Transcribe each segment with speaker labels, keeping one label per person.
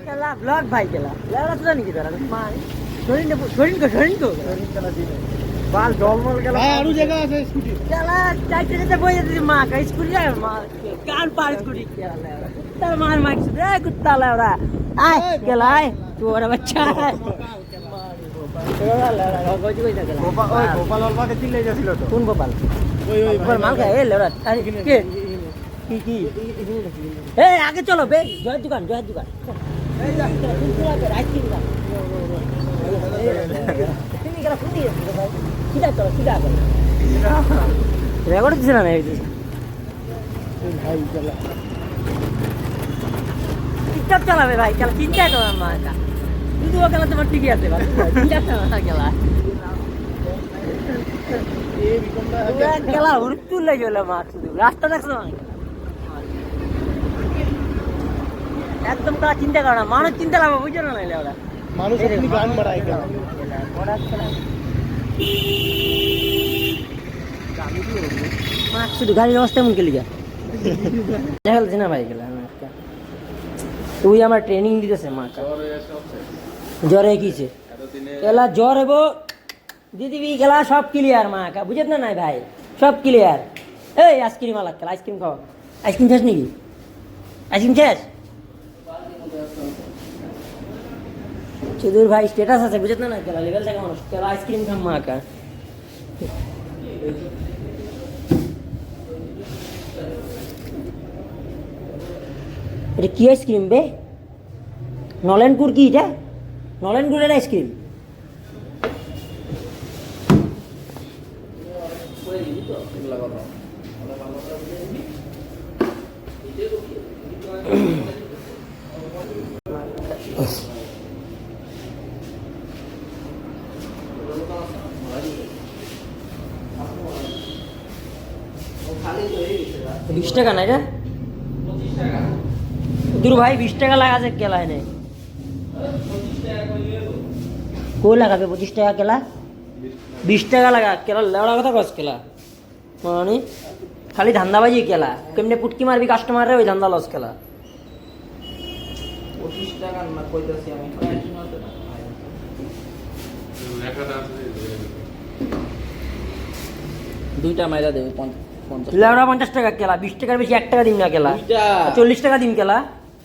Speaker 1: খেলা ব্লগ ভাই খেলা লেওড়া তো জানি কি তারা মাই শরীন তো বাল ডলমল খেলা আরো জায়গা আছে স্কুটি খেলা চাইতে যেতে বই যেতে মা কা স্কুটি যায় মা কার পার স্কুটি খেলা তার মার মারছে রে কুত্তা লেওড়া আয় খেলা আয় তুই ওরা বাচ্চা গোপাল অলবাকে চিল্লে যাচ্ছিল তো কোন গোপাল ওই মাল খায় এ লেওড়া আরে কে কি এ আগে চলো বে জয়ের দোকান এই যা আইসক্রিম দা তুমি গেলা ফুটি ভাই সিধা করো রেকর্ড দিছ না এই ভাই চলা টিকটক চালাবে ভাই খেলা চিন্তা করো না মাটা শুধু খেলা তোমার ঠিকই আছে ভাই চিন্তা করো না খেলা খেলা হুড়তুল লেগে গেল মা শুধু রাস্তা দেখছো না একদম তারা চিন্তা করে না মানুষ চিন্তা লাগবে বুঝছো না নাইলে ওরা মানুষ এমনি গান বাড়ায় ওরা মা শুধু গাড়ির অবস্থা এমন গেলি গা দেখালছি না ভাই গেলা তুই আমার ট্রেনিং দিতেছে মা জ্বরে কিছে এলা জ্বর হবো দিদি খেলা সব ক্লিয়ার মা কা বুঝত না নাই ভাই সব ক্লিয়ার এই আইসক্রিম আলাক খেলা আইসক্রিম খাও আইসক্রিম খাস নাকি আইসক্রিম খাস চুদুর ভাই স্ট্যাটাস আছে বুঝত না খেলা লেভেল থেকে মানুষ খেলা আইসক্রিম খাম মা কা এটা কি আইসক্রিম বে নলেনপুর কি এটা নলেনপুরের আইসক্রিম বিশ টাকা না এটা দূর ভাই 20 টাকা লাগাছে কেলায় নেই কো লাগাবে 25 টাকা কেলা 20 টাকা লাগা কেলা লেওড়া কথা কস কেলা মানে খালি ধান্দাবাজি কেলা কেমনে পুটকি মারবি কাস্টমারে ওই ধান্দা লস কেলা 25 টাকা না কইতাছি আমি দুইটা মাইরা দেবে 50 50 টাকা কেলা 20 টাকার বেশি 1 টাকা দিন না কেলা 40 টাকা দিন কেলা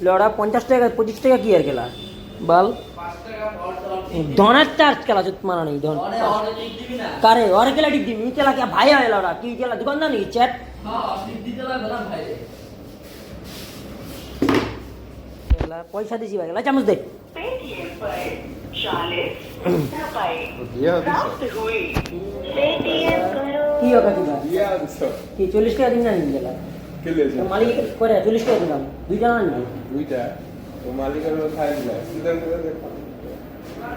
Speaker 1: লেওড়া 50 টাকা 25 টাকা কি আর কেলা বল ধনের চার্জ কেলা জুত মানা নেই ধন কারে ওরে কেলা টিপ দিবি কেলা কে ভাই হয় লেওড়া কি কেলা দোকানদার নাকি চ্যাট হ্যাঁ টিপ দিতে লাগবে না ভাই কেলা পয়সা দিছি ভাই কেলা চামচ দে পেটিএম पर 40 रुपए प्राप्त हुए पेटीएम करो কি হবে দিবা দিয়া দিছো কি 40 টাকা দিন না নিন গেলা কে লেছে মালিক করে 40 টাকা দিলাম দুইটা না নি দুইটা তো মালিকের খাই দিলা সিদ্ধান্ত করে দেখো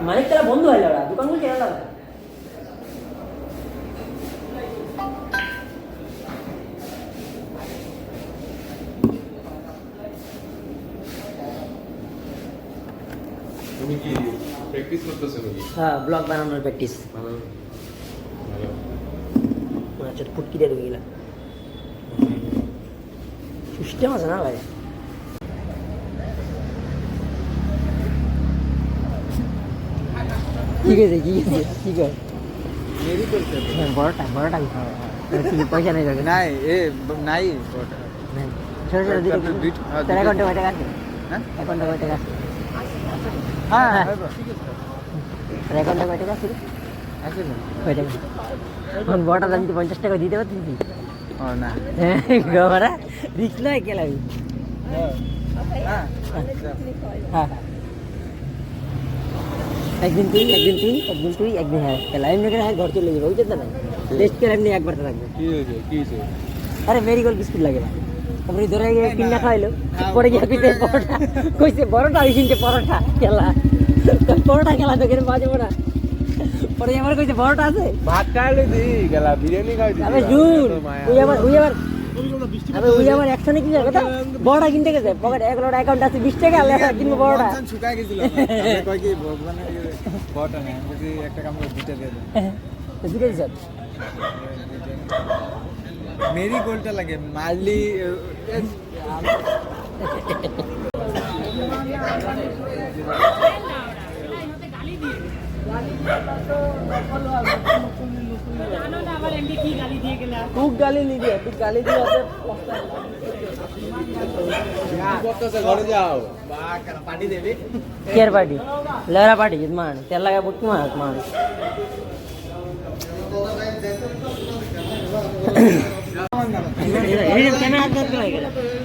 Speaker 1: মালিক তেরা বন্ধ হয়ে গেল দোকান গুলো কেন লাগা তুমি কি প্র্যাকটিস করতেছ নাকি হ্যাঁ ব্লগ বানানোর প্র্যাকটিস ভালো আচ্ছা ফুটকি দিয়ে দিলা সিস্টেম আছে না ভাই ঠিক আছে কি কর মেরি করতে বড়টা তুমি পয়সা নেই যাবে নাই এ নাই বড়টা ছোট ছোট দুই তেরা ঘন্টা কয় টাকা আছে হ্যাঁ 1 ঘন্টা কয় টাকা আছে হ্যাঁ ঠিক আছে 1 ঘন্টা কয় টাকা আছে আছে না কয় টাকা কোন বড়টা দাম 50 টাকা দিতে পারছিস কি ও না গোরা রিস্ক লয় কেলাই হ্যাঁ হ্যাঁ একদিন তুই একদিন হ্যাঁ লাইন রেখে হ্যাঁ ঘর চলে যাবে বুঝতে না টেস্ট করে এমনি একবার রাখবে কি হয়েছে আরে মেরিগোল্ড বিস্কুট লাগে না তারপরে ধরে গিয়ে কিনা খাইলো পরে গিয়ে পিঠে পরোটা কইছে বড়টা ওইখানতে পরোটা খেলা তো কেন বাজে না পরে আমার কইছে বড়টা আছে ভাত খাইলে দি গেলা বিরিয়ানি খাইছি আবে জুন ওই আবার ওই আমার 100 নে কি কথা বড়টা কিনতে গেছে পকেট 1 লোড অ্যাকাউন্ট আছে 20 টাকা লেখা কিনবো বড়টা শুকায় গেছিল আমি কই কি মানে বড়টা নেই যদি একটা কাম করে দিতে দিয়ে তো দিতে দিছ মেরি গোলটা লাগে মালি খুব গালি নি দিয়ে তুই গালি দিয়ে
Speaker 2: ঘরে যাও পার্টি দেবে
Speaker 1: কেয়ার পার্টি লেরা পার্টি মান তেল লাগা বুট মার মান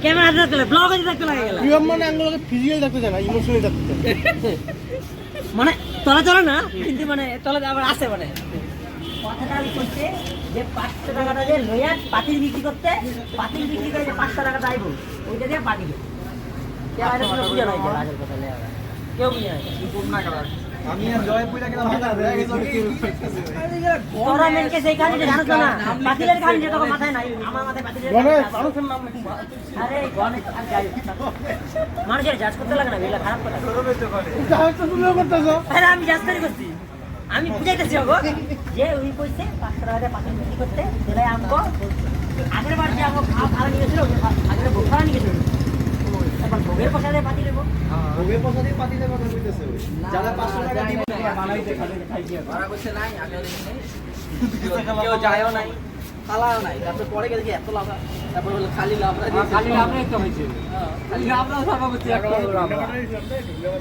Speaker 1: ক্যামেরা হাত করে ব্লগ দেখতে লাগে গেল
Speaker 2: মানে আঙ্গুলকে ফিজিক্যাল দেখতে যায় না ইমোশনাল দেখতে
Speaker 1: মানে তলা চলে না কিন্তু মানে তলা আবার আসে মানে কথাটা আমি বলছি যে 500 টাকাটা যে লইয়া পাতিল বিক্রি করতে পাতিল বিক্রি করে যে 500 টাকাটা আইবো ওইটা দিয়ে পাতিল কেউ আইলে কোনো বুঝা নাই আগের কথা লেয়া কেউ বুঝা নাই কি কোন না করার
Speaker 2: আমি আর জয় পুইলা গেলাম মাথা হয়ে গেছে
Speaker 1: তোরা মেনকে সেই কাহিনীটা জানোস না পাতিলের কাহিনীটা তো মাথায় নাই আমার মাথায় পাতিলের মানুষের নাম আরে গণেশ আর যাই মানুষের জাজ করতে লাগে না এগুলা খারাপ কথা আরে আমি জাজ করছি আমি বুঝাইতেছি ওগো যে ওই কইছে 500 টাকা দিয়ে পাতিল বিক্রি করতে সেটাই আমগো আগের বার যে আমগো খাওয়া নিয়ে গেছিল আগের বোখা নিয়ে গেছিল এখন ভোগের পয়সা দিয়ে পাতিল দেবো
Speaker 2: ভোগের পয়সা দিয়ে পাতি দেবে কথা কইতেছে যারা 500 টাকা দিবে বানাইতে খাইছে ওরা কইছে নাই আগে কেউ যায়ও নাই খালাও নাই তারপর পরে গেছে এত লাভ তারপর হলো খালি লাভ খালি লাভ তো হইছে খালি লাভ না সভাপতি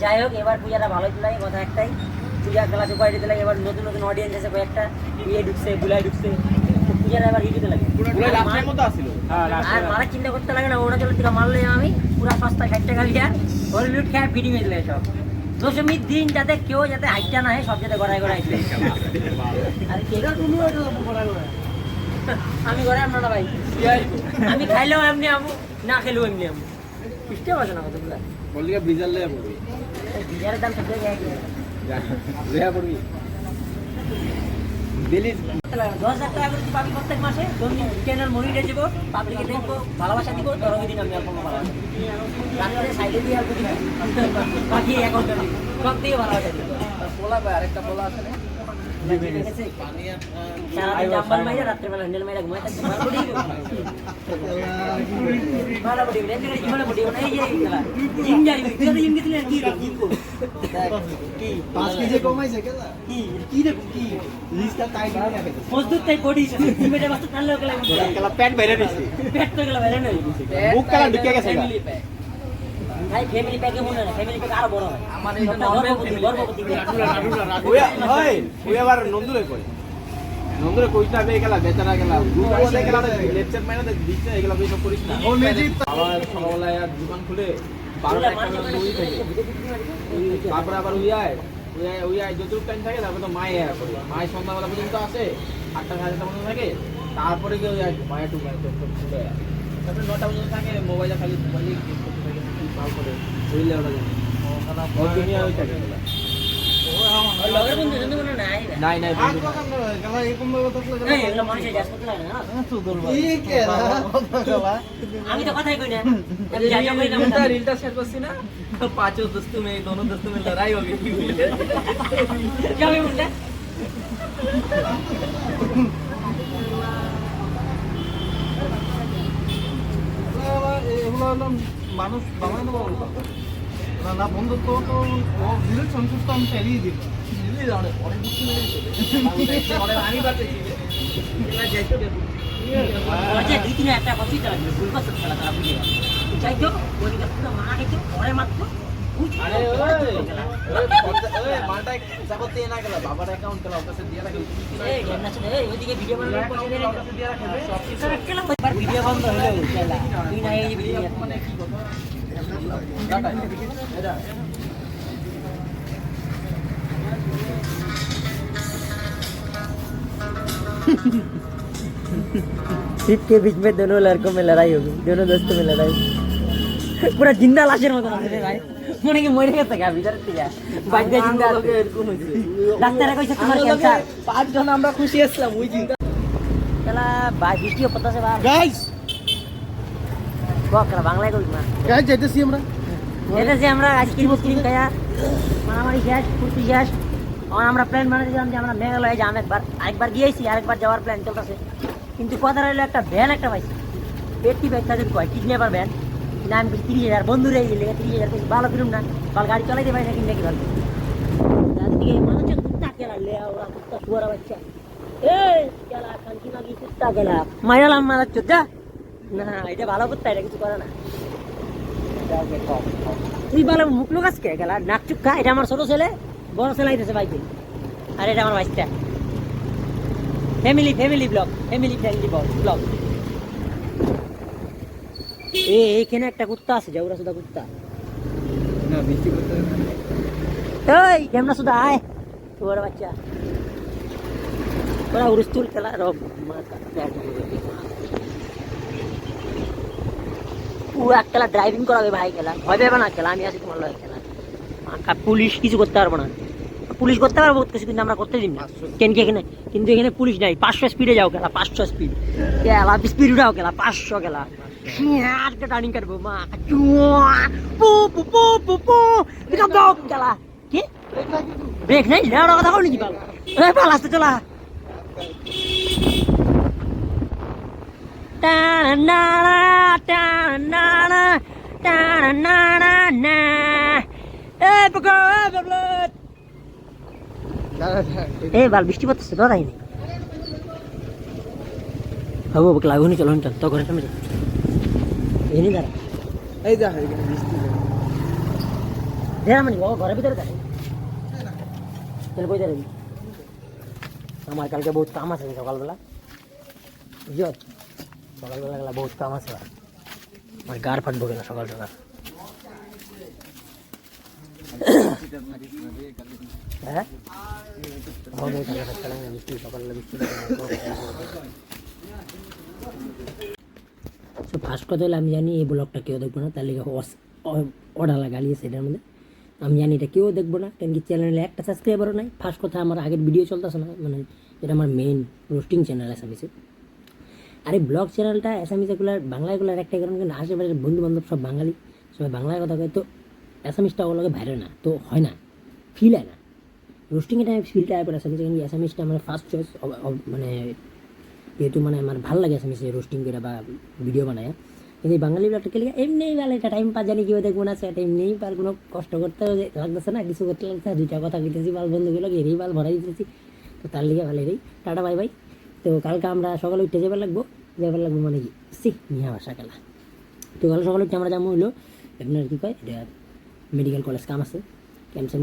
Speaker 1: যাই হোক এবার পূজাটা ভালোই লাগে কথা একটাই পূজা ক্লাস উপায় দিতে লাগে এবার নতুন নতুন অডিয়েন্স আছে কয়েকটা বিয়ে ঢুকছে বুলাই ঢুকছে পূজাটা এবার হিট দিতে লাগে
Speaker 2: পুরো লাস্টের মতো আসিল
Speaker 1: আর মারা চিন্তা করতে লাগে না ওরা চলে থেকে মারলে আমি পুরো সস্তা 60 টাকা দিয়া হলিউড খেয়ে ফিটিং হয়ে দিলে সব দশমীর দিন যাতে কেউ যাতে হাইটটা না হয় সব যাতে গড়ায় গড়ায় আসবে আর কেগা তুমি আমি ঘরে আমরা না ভাই আমি খাইলেও এমনি আমু না খেলেও এমনি আমু সিস্টেম আছে না কতগুলা
Speaker 2: বললি ব্রিজার লে পড়বি
Speaker 1: বিজারের দাম সব জায়গায়
Speaker 2: লেয়া পড়বি দিল্লি
Speaker 1: 10,000 টাকা করে পাবি প্রত্যেক মাসে চ্যানেল মনিটে যাব পাবলিকে দেখবো ভালোবাসা দিব তরঙ্গে দিন আমি আর কোনো ভালো রাত্রে সাইডে দিয়ে আর বুঝি বাকি অ্যাকাউন্টে দিব সব দিয়ে ভালোবাসা দিব
Speaker 2: পোলা ভাই আরেকটা পোলা আছে না
Speaker 1: সারাদিন জাম্পার মাইরা রাত্রেবেলা হ্যান্ডেল মাইরা ঘুমাই থাকতে ভালো বডি রে তুই জীবনে বডি না এই যে জিম যাই তুই তো জিম গেছিলি আর কি কি
Speaker 2: 5 কেজি কমাইছে কেলা
Speaker 1: কি কি রে কি
Speaker 2: লিস্টটা টাইট করে রাখে
Speaker 1: মজদুর তাই বডি জিমেটে বাস টানলে ওকে
Speaker 2: কেলা পেট বাইরে দিছি
Speaker 1: পেট তো গেল বাইরে নাই
Speaker 2: মুখ কালা ঢুকে গেছে
Speaker 1: ভাই ফ্যামিলি প্যাকে মনে না ফ্যামিলি প্যাক আরো বড় হয় আমাদের গর্ভবতী
Speaker 2: ওই আবার নন্দুরে কই নন্দুরে কইটা বে গেলা বেচারা গেলা দুটো গেলা লেকচার মাইনা দিচ্ছে এগুলা বেশি করিস না ও মেজি আবার সকালবেলা আর দোকান খুলে 12টা একটা দুই থেকে তারপর আবার উই আয় যতটুকু টাইম থাকে তারপর তো মাই আয়া করে মাই সন্ধ্যাবেলা পর্যন্ত আসে 8টা 9টা পর্যন্ত থাকে তারপরে গিয়ে মায়ের টুকু খুলে তারপরে 9টা পর্যন্ত থাকে মোবাইলে খালি মোবাইলে ভালো করে বুঝলে ওরা জানে ও দুনিয়া ওই থাকে
Speaker 1: লগের বন্ধু জন্য কোনো নাই
Speaker 2: নাই নাই
Speaker 1: এগুলো মানুষের জাজ করতে লাগে না আমি তো কথাই কই না আমি যাই কই না
Speaker 2: रील শেয়ার করছি না पांचों दोस्तों में दोनों दोस्तों में लड़ाई हो गई
Speaker 1: क्या हुआ मुंडा
Speaker 2: এগুলো হলো মানুষ বাংলা বলতো না না বন্ধুত্ব তো রিলেশনশিপ তো আমি ফেরিয়ে দিই আমি বাড়তে
Speaker 1: আচ্ছা দুই তিন একটা কথা চালা ভুল কথা চালা তারা বুঝে চাই তো ওই দিকে পুরো মারা গেছে পরে মাত্র
Speaker 2: আরে ওই মালটা যাবতে না গেল বাবার অ্যাকাউন্ট গেল ওর কাছে দিয়ে রাখি
Speaker 1: এই কেমন আছে এই ওইদিকে ভিডিও বানানোর পয়সা দিয়ে রাখো দিয়ে রাখবে সব কিছু কেন একবার ভিডিও বন্ধ হলো চালা তুই না এই ভিডিও
Speaker 2: মানে কি কথা ডাটা এটা
Speaker 1: सीट के बीच में दोनों लड़कों में लड़ाई होगी दोनों दोस्तों में लड़ाई पूरा जिंदा लाशेर মতো আছে ভাই মনে কি মরে গেছে গা ভিতর থেকে বাইরে জিন্দা আছে এরকম হইছে ডাক্তারে কইছে তোমার ক্যান্সার পাঁচ জন আমরা খুশি আসলাম ওই জিন্দা শালা ভাই ভিডিও পতাছে ভাই
Speaker 2: গাইস
Speaker 1: বকরা বাংলায় কই না
Speaker 2: গাইস যেতেছি আমরা
Speaker 1: আইসক্রিম খায়া মারামারি শেষ ফুর্তি শেষ আর আমরা প্ল্যান বানাইছিলাম যে আমরা মেঘালয়ে যাম আরেকবার গিয়েছি আরেকবার যাওয়ার প্ল্যান চলতেছে কিন্তু কথা রইলো একটা ভ্যান একটা পাইছি পেটি ব্যাগ তাদের কয় কিডন্যাপার ভ্যান না আমি 30,000 বন্ধুরে গেলে 30,000 বেশি ভালো ফিরুম না কাল গাড়ি চালাইতে পারি না কিনে কি ভালো তাদেরকে মানুষের কুত্তা খেলা লে ওরা কুত্তা শুয়ারা বাচ্চা এই খেলা কালকি মাগি কুত্তা খেলা মাইরালাম মারা চোদ্দা না এটা ভালো কুত্তা এটা কিছু করে না তুই ভালো মুখ লোক আজকে খেলা নাক চুক্কা এটা আমার ছোট ছেলে বড় ছেলে আইতেছে বাইকে আর এটা আমার বাচ্চা ফ্যামিলি ব্লগ ফ্যামিলি ব্লগ এইখানে একটা কুত্তা আছে জাউরা সুদা কুত্তা
Speaker 2: না বৃষ্টি করতে
Speaker 1: এই কেমনা সুদা আয় তোর বাচ্চা ওরা উরস্তুল খেলা রব পুরো খেলা ড্রাইভিং করাবে ভাই খেলা ভয় পাবে না খেলা আমি আছি তোমার লয় খেলা পুলিশ কিছু করতে পারবো না পুলিশ করতে পারবো বহুত কিছু কিন্তু আমরা করতে দিন না কেন কি এখানে কিন্তু এখানে পুলিশ নাই 500 স্পিডে যাও খেলা 500 স্পিড খেলা স্পিড উঠাও খেলা 500 খেলা টার্নিং কাটবো মা পু পু পু পু পু এটা দাও খেলা কি ব্রেক নাই না ওরা কথা বলি কি পাল এই পাল আসতে চলা টা না টা না টা না না এই পকো বাবলা এই বাল বৃষ্টি পড়তেছে ডরাই নেই হবো লাগুনি চলো চল তো ঘরে সামনে এনি দাঁড়া
Speaker 2: এই যা এখানে বৃষ্টি
Speaker 1: দেড় মানে ঘরের ভিতরে দেখে চল বই দাঁড়াবি আমার কালকে বহুত কাম আছে সকালবেলা বুঝছো সকালবেলা গেলা বহুত কাম আছে আমার গাড় ফাটবো গেলা সকাল সকাল হ্যাঁ বৃষ্টি সকালবেলা বৃষ্টি ফার্স্ট কথা হলে আমি জানি এই ব্লগটা কেউ দেখবো না তার লিগে অর্ডার লাগালিয়েছে এটার মধ্যে আমি জানি এটা কেউ দেখবো না কেন কি চ্যানেলে একটা সাবস্ক্রাইবারও নাই ফার্স্ট কথা আমার আগের ভিডিও চলতেছে না মানে এটা আমার মেইন রোস্টিং চ্যানেল অ্যাসামিসে আর এই ব্লগ চ্যানেলটা অ্যাসামিসেগুলার বাংলাগুলার একটাই কারণ কিন্তু আশেপাশের বন্ধু বান্ধব সব বাঙালি সবাই বাংলায় কথা কয় তো অ্যাসামিসটা ওগুলোকে ভাইরে না তো হয় না ফিল হয় না রোস্টিংয়ের টাইমে ফিলটা আয় পরে অ্যাসামিসে কিন্তু অ্যাসামিসটা আমার ফার্স্ট চয়েস মানে যেহেতু মানে আমার ভালো লাগে অ্যাসামিসে রোস্টিং করে বা ভিডিও বানায় কিন্তু এই বাঙালি ব্লগটা খেলে এমনি ভালো এটা টাইম পাস জানি কেউ দেখবো না সেটা এমনিই পার কোনো কষ্ট করতে লাগতেছে না কিছু করতে লাগছে দুইটা কথা বলতেছি বাল বন্ধুগুলো এরই বাল ভরাই দিতেছি তো তার লিগে ভালো রেই টাটা বাই বাই তো কালকে আমরা সকালে উঠে যাবার লাগবো মানে কি মিয়া ভাষা খেলা তো কাল সকালে উঠে আমরা যেমন হইলো আপনার কী কয় এটা মেডিকেল কলেজ কাম আছে ক্যাম্পসেম